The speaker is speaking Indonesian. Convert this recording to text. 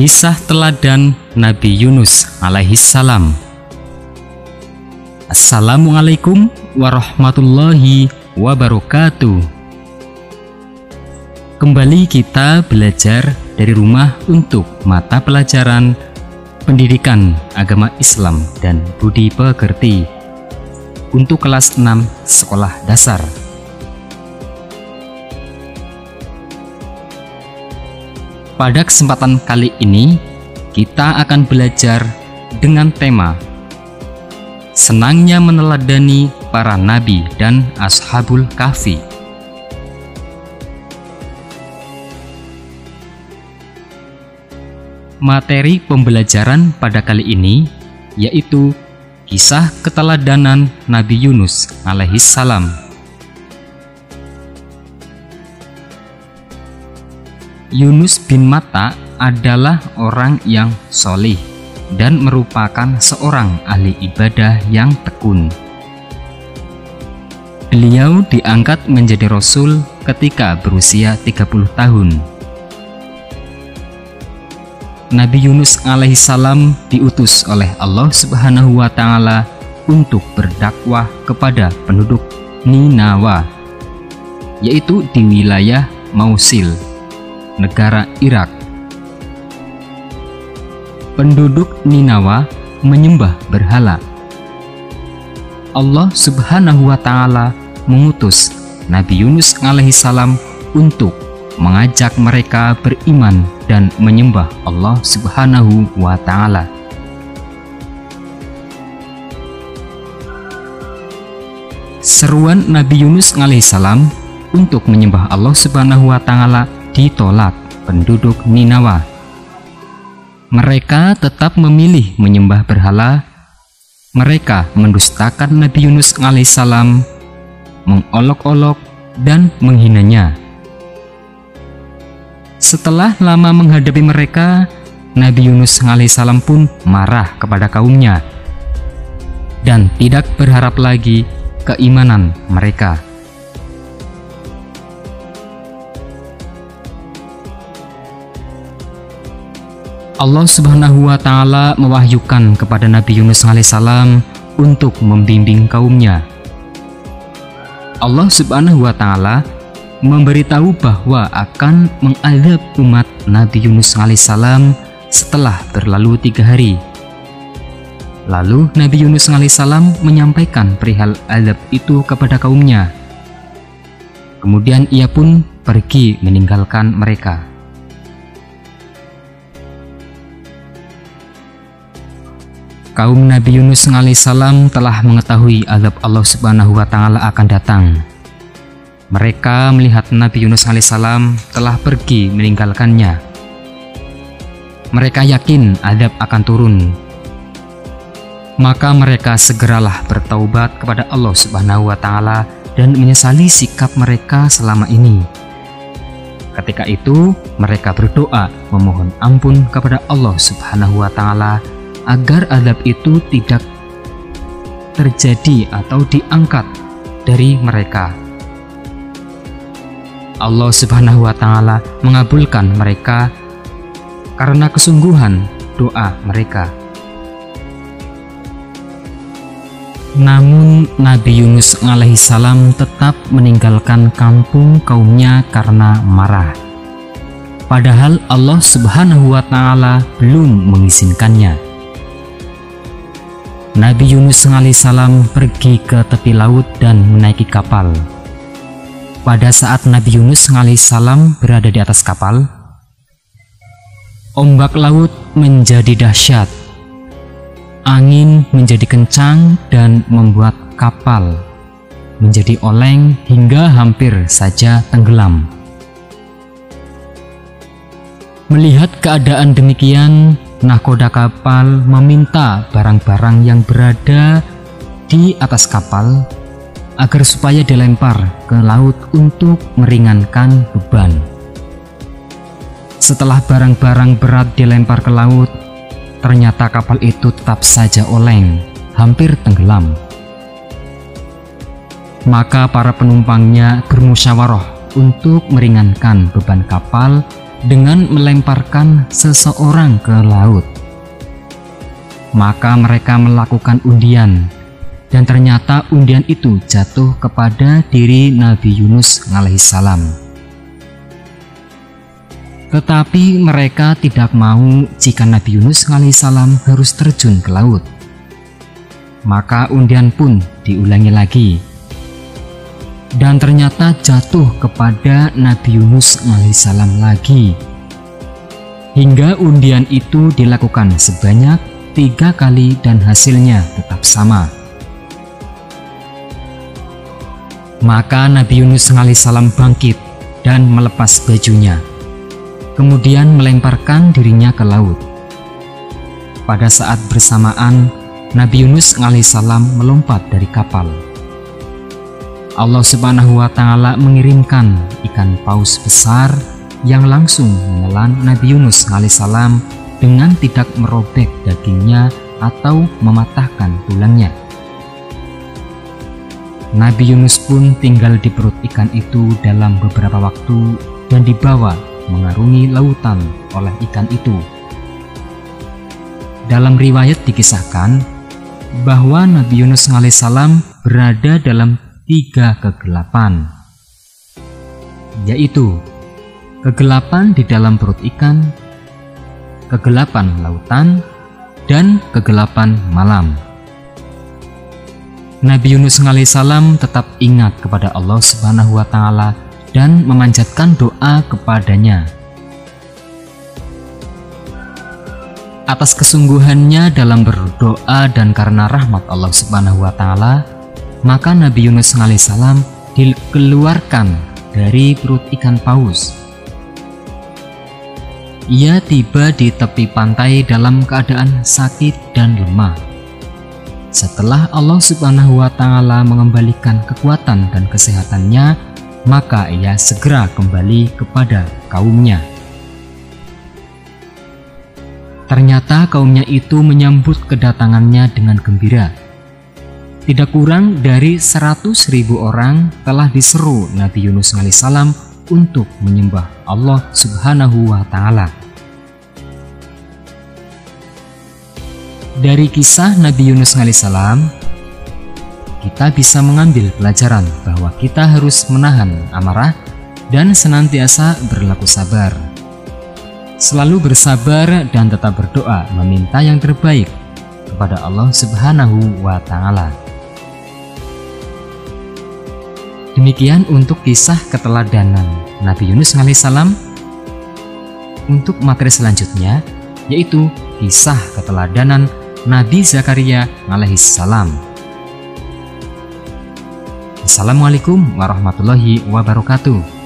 Kisah teladan Nabi Yunus alaihissalam. Assalamualaikum warahmatullahi wabarakatuh. Kembali kita belajar dari rumah untuk mata pelajaran Pendidikan Agama Islam dan Budi Pekerti untuk kelas 6 sekolah dasar. Pada kesempatan kali ini, kita akan belajar dengan tema senangnya meneladani para nabi dan ashabul kahfi. Materi pembelajaran pada kali ini yaitu kisah keteladanan Nabi Yunus alaihissalam. Yunus bin Matta adalah orang yang solih dan merupakan seorang ahli ibadah yang tekun. Beliau diangkat menjadi rasul ketika berusia 30 tahun. Nabi Yunus alaihissalam diutus oleh Allah Subhanahu wa Ta'ala untuk berdakwah kepada penduduk Ninawa, yaitu di wilayah Mausil, negara Irak. Penduduk Ninawa menyembah berhala. Allah Subhanahu wa Ta'ala mengutus Nabi Yunus alaihissalam untuk mengajak mereka beriman dan menyembah Allah Subhanahu wa Ta'ala. Seruan Nabi Yunus alaihissalam untuk menyembah Allah Subhanahu wa Ta'ala ditolak penduduk Ninawa. Mereka tetap memilih menyembah berhala. Mereka mendustakan Nabi Yunus alaihissalam, mengolok-olok dan menghinanya. Setelah lama menghadapi mereka, Nabi Yunus alaihissalam pun marah kepada kaumnya dan tidak berharap lagi keimanan mereka. Allah Subhanahu wa Ta'ala mewahyukan kepada Nabi Yunus alaihissalam untuk membimbing kaumnya. Allah Subhanahu wa Ta'ala memberitahu bahwa akan mengadab umat Nabi Yunus alaihissalam setelah berlalu 3 hari. Lalu Nabi Yunus alaihissalam menyampaikan perihal azab itu kepada kaumnya. Kemudian ia pun pergi meninggalkan mereka. Kaum Nabi Yunus alaihissalam telah mengetahui azab Allah Subhanahu wa Ta'ala akan datang. Mereka melihat Nabi Yunus alaihissalam telah pergi meninggalkannya. Mereka yakin azab akan turun. Maka mereka segeralah bertaubat kepada Allah Subhanahu wa Ta'ala dan menyesali sikap mereka selama ini. Ketika itu, mereka berdoa memohon ampun kepada Allah Subhanahu wa Ta'ala agar azab itu tidak terjadi atau diangkat dari mereka. Allah Subhanahu wa Ta'ala mengabulkan mereka karena kesungguhan doa mereka. Namun Nabi Yunus alaihissalam tetap meninggalkan kampung kaumnya karena marah. Padahal Allah Subhanahu wa Ta'ala belum mengizinkannya. Nabi Yunus alaihissalam pergi ke tepi laut dan menaiki kapal. Pada saat Nabi Yunus alaihissalam berada di atas kapal, ombak laut menjadi dahsyat. Angin menjadi kencang dan membuat kapal menjadi oleng hingga hampir saja tenggelam. Melihat keadaan demikian, nahkoda kapal meminta barang-barang yang berada di atas kapal agar supaya dilempar ke laut untuk meringankan beban. Setelah barang-barang berat dilempar ke laut, ternyata kapal itu tetap saja oleng, hampir tenggelam. Maka para penumpangnya bermusyawarah untuk meringankan beban kapal dengan melemparkan seseorang ke laut. Maka mereka melakukan undian, dan ternyata undian itu jatuh kepada diri Nabi Yunus alaihissalam. Tetapi mereka tidak mau jika Nabi Yunus alaihissalam harus terjun ke laut. Maka undian pun diulangi lagi, dan ternyata jatuh kepada Nabi Yunus alaihissalam lagi, hingga undian itu dilakukan sebanyak 3 kali dan hasilnya tetap sama. Maka Nabi Yunus alaihissalam bangkit dan melepas bajunya, kemudian melemparkan dirinya ke laut. Pada saat bersamaan, Nabi Yunus alaihissalam melompat dari kapal. Allah Subhanahu wa Ta'ala mengirimkan ikan paus besar yang langsung menelan Nabi Yunus alaihissalam dengan tidak merobek dagingnya atau mematahkan tulangnya. Nabi Yunus pun tinggal di perut ikan itu dalam beberapa waktu dan dibawa mengarungi lautan oleh ikan itu. Dalam riwayat dikisahkan bahwa Nabi Yunus alaihissalam berada dalam 3 kegelapan, yaitu kegelapan di dalam perut ikan, kegelapan lautan, dan kegelapan malam. Nabi Yunus alaihissalam tetap ingat kepada Allah Subhanahu wa Ta'ala dan memanjatkan doa kepadanya. Atas kesungguhannya dalam berdoa dan karena rahmat Allah Subhanahu wa Ta'ala, maka Nabi Yunus alaihissalam dikeluarkan dari perut ikan paus. Ia tiba di tepi pantai dalam keadaan sakit dan lemah. Setelah Allah Subhanahu wa Ta'ala mengembalikan kekuatan dan kesehatannya, maka ia segera kembali kepada kaumnya. Ternyata kaumnya itu menyambut kedatangannya dengan gembira. Tidak kurang dari 100.000 orang telah diseru Nabi Yunus alaihissalam untuk menyembah Allah Subhanahu wa Ta'ala. Dari kisah Nabi Yunus alaihissalam, kita bisa mengambil pelajaran bahwa kita harus menahan amarah dan senantiasa berlaku sabar. Selalu bersabar dan tetap berdoa meminta yang terbaik kepada Allah Subhanahu wa Ta'ala. Demikian untuk kisah keteladanan Nabi Yunus alaihissalam. Untuk materi selanjutnya yaitu kisah keteladanan Nabi Zakaria alaihissalam. Assalamualaikum warahmatullahi wabarakatuh.